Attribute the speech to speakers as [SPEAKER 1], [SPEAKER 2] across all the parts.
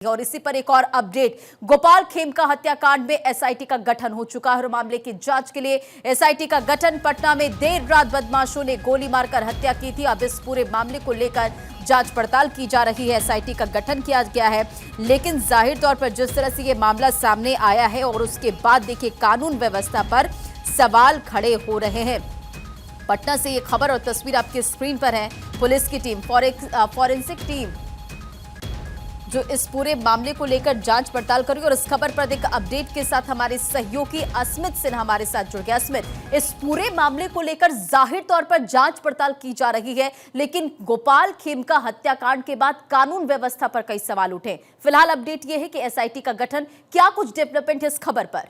[SPEAKER 1] और इसी पर एक और अपडेट, गोपाल खेमका हत्याकांड में एसआईटी का गठन हो चुका है और मामले की जांच के लिए एसआईटी का गठन। पटना में देर रात बदमाशों ने गोली मारकर हत्या की थी। अब इस पूरे मामले को लेकर जांच पड़ताल की जा रही है। एसआईटी का गठन किया गया है, लेकिन जाहिर तौर पर जिस तरह से ये मामला सामने आया है और उसके बाद देखिए कानून व्यवस्था पर सवाल खड़े हो रहे हैं। पटना से ये खबर और तस्वीर आपकी स्क्रीन पर है। पुलिस की टीम, फॉरेंसिक टीम जो इस पूरे मामले को लेकर जांच पड़ताल करेगी और इस खबर पर एक अपडेट के साथ हमारे सहयोगी अस्मित सिन्हा हमारे साथ जुड़ गए। अस्मित, इस पूरे मामले को लेकर जाहिर तौर पर जांच पड़ताल की जा रही है, लेकिन गोपाल खेमका हत्याकांड के बाद कानून व्यवस्था पर कई सवाल उठे। फिलहाल अपडेट यह है कि एसआईटी का गठन, क्या कुछ डेवलपमेंट है इस खबर पर?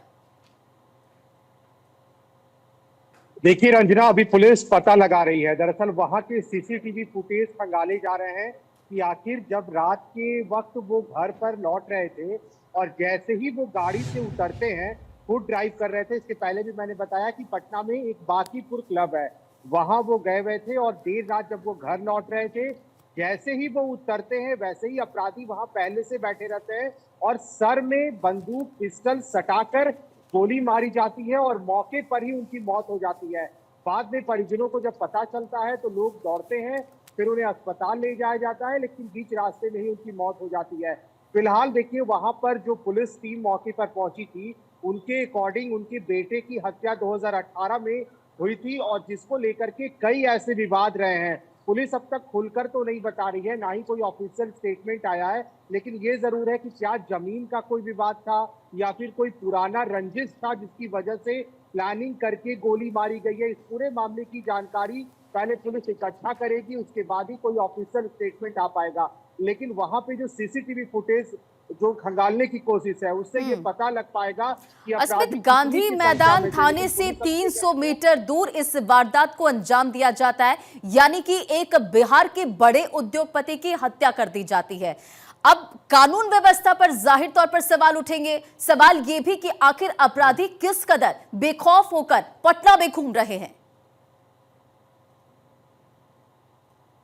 [SPEAKER 2] देखिए रंजना, अभी पुलिस पता लगा रही है। दरअसल वहां के सीसीटीवी फुटेज खंगाले जा रहे हैं कि आखिर जब रात के वक्त वो घर पर लौट रहे थे और जैसे ही वो गाड़ी से उतरते हैं, फुट ड्राइव कर रहे थे। इसके पहले भी मैंने बताया कि पटना में एक बाकीपुर क्लब है, वहां वो गए हुए थे और देर रात जब वो घर लौट रहे थे, जैसे ही वो उतरते हैं वैसे ही अपराधी वहां पहले से बैठे रहते हैं और सर में बंदूक पिस्टल सटाकर गोली मारी जाती है और मौके पर ही उनकी मौत हो जाती है। बाद में परिजनों को जब पता चलता है तो लोग दौड़ते हैं, फिर उन्हें अस्पताल ले जाया जाता है, लेकिन बीच रास्ते में ही उनकी मौत हो जाती है। फिलहाल देखिए, वहां पर जो पुलिस टीम मौके पर पहुंची थी, उनके अकॉर्डिंग उनके बेटे की हत्या 2018 में हुई थी और जिसको लेकर के कई ऐसे विवाद रहे हैं। पुलिस अब तक खुलकर तो नहीं बता रही है, ना ही कोई ऑफिशियल स्टेटमेंट आया है, लेकिन ये जरूर है कि क्या जमीन का कोई विवाद था या फिर कोई पुराना रंजिश था जिसकी वजह से प्लानिंग करके गोली मारी गई है। इस पूरे मामले की जानकारी पहले पुलिस इकट्ठा करेगी, उसके बाद ही कोई ऑफिशियल स्टेटमेंट आ पाएगा। लेकिन वहां पे जो सीसीटीवी फुटेज जो खंगालने की कोशिश है, उससे ये पता लग पाएगा कि
[SPEAKER 1] अस्मित, गांधी मैदान थाने से 300 मीटर दूर इस वारदात को अंजाम दिया जाता है, यानी कि एक बिहार के बड़े उद्योगपति की हत्या कर दी जाती है। अब कानून व्यवस्था पर जाहिर तौर पर सवाल उठेंगे। सवाल यह भी कि आखिर अपराधी किस कदर बेखौफ होकर पटना में घूम रहे हैं।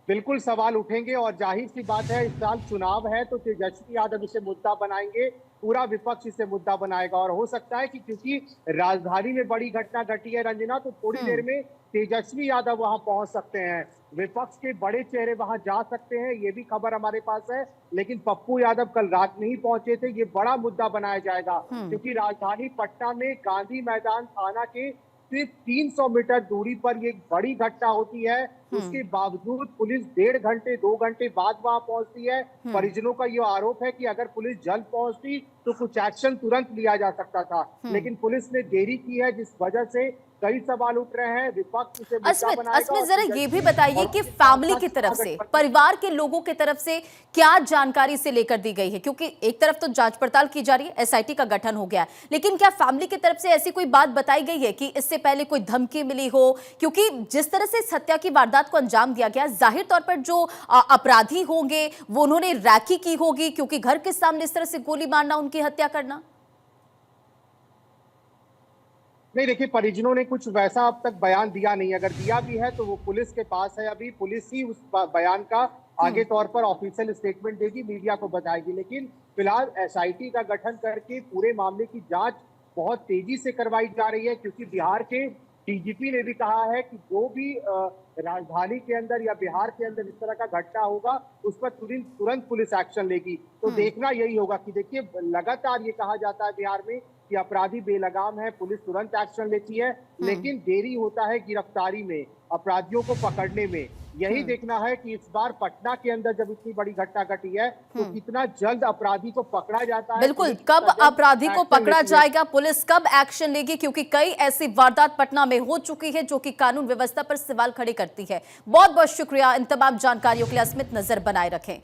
[SPEAKER 2] बिल्कुल सवाल उठेंगे और जाहिर सी बात है, इस साल चुनाव है तो तेजस्वी यादव इसे मुद्दा बनाएंगे, पूरा विपक्ष इसे मुद्दा बनाएगा। और हो सकता है कि क्योंकि राजधानी में बड़ी घटना घटी है रंजना, तो थोड़ी देर में तेजस्वी यादव वहां पहुंच सकते हैं, विपक्ष के बड़े चेहरे वहां जा सकते हैं, ये भी खबर हमारे पास है। लेकिन पप्पू यादव कल रात नहीं पहुंचे थे, ये बड़ा मुद्दा बनाया जाएगा क्योंकि राजधानी पटना में गांधी मैदान थाना के सिर्फ 300 मीटर दूरी पर ये बड़ी घटना होती है। उसके बावजूद पुलिस 1.5-2 घंटे बाद वहां पहुंचती है। परिजनों का ये आरोप है कि अगर पुलिस जल्द पहुंचती तो कुछ एक्शन तुरंत लिया जा सकता था, लेकिन पुलिस ने देरी की है, जिस वजह से कई सवाल उठ रहे हैं। विपक्ष इसे मुद्दा बनाएगा।
[SPEAKER 1] अस्मित, जरा ये भी बताइए कि फैमिली की तरफ से, परिवार के लोगों की तरफ से क्या जानकारी से लेकर दी गई है, क्योंकि एक तरफ तो जांच पड़ताल की जा रही है, एसआईटी का गठन हो गया है, लेकिन क्या फैमिली की तरफ से ऐसी कोई बात बताई गई है कि इससे पहले कोई धमकी मिली हो? क्योंकि जिस तरह से इस हत्या की वारदात को अंजाम दिया गया, जाहिर तौर पर जो अपराधी होंगे वो उन्होंने रैकी की होगी, क्योंकि घर के सामने इस तरह से गोली मारना, उनकी हत्या करना।
[SPEAKER 2] नहीं, देखिए परिजनों ने कुछ वैसा अब तक बयान दिया नहीं। अगर दिया भी है तो वो पुलिस के पास है, अभी पुलिस ही उस बयान का आगे तौर पर ऑफिशियल स्टेटमेंट देगी, मीडिया को बताएगी। लेकिन फिलहाल एसआईटी का गठन करके पूरे मामले की जांच बहुत तेजी से करवाई जा रही है, क्योंकि बिहार के डीजीपी ने भी कहा है कि जो भी राजधानी के अंदर या बिहार के अंदर इस तरह का घटना होगा, उस पर तुरंत पुलिस एक्शन लेगी। तो देखना यही होगा कि देखिए, लगातार ये कहा जाता है बिहार में कि अपराधी बेलगाम है, पुलिस तुरंत एक्शन लेती है, लेकिन देरी होता है गिरफ्तारी में, अपराधियों को पकड़ने में। यही देखना है कि इस बार पटना के अंदर जब इतनी बड़ी घटना घटी है तो कितना जल्द अपराधी को पकड़ा जाता है।
[SPEAKER 1] बिल्कुल, कब अपराधी को पकड़ा जाएगा, पुलिस कब एक्शन लेगी, क्योंकि कई ऐसी वारदात पटना में हो चुकी है जो कि कानून व्यवस्था पर सवाल खड़े करती है। बहुत बहुत शुक्रिया इन तमाम जानकारियों के लिए अस्मित, नजर बनाए रखें।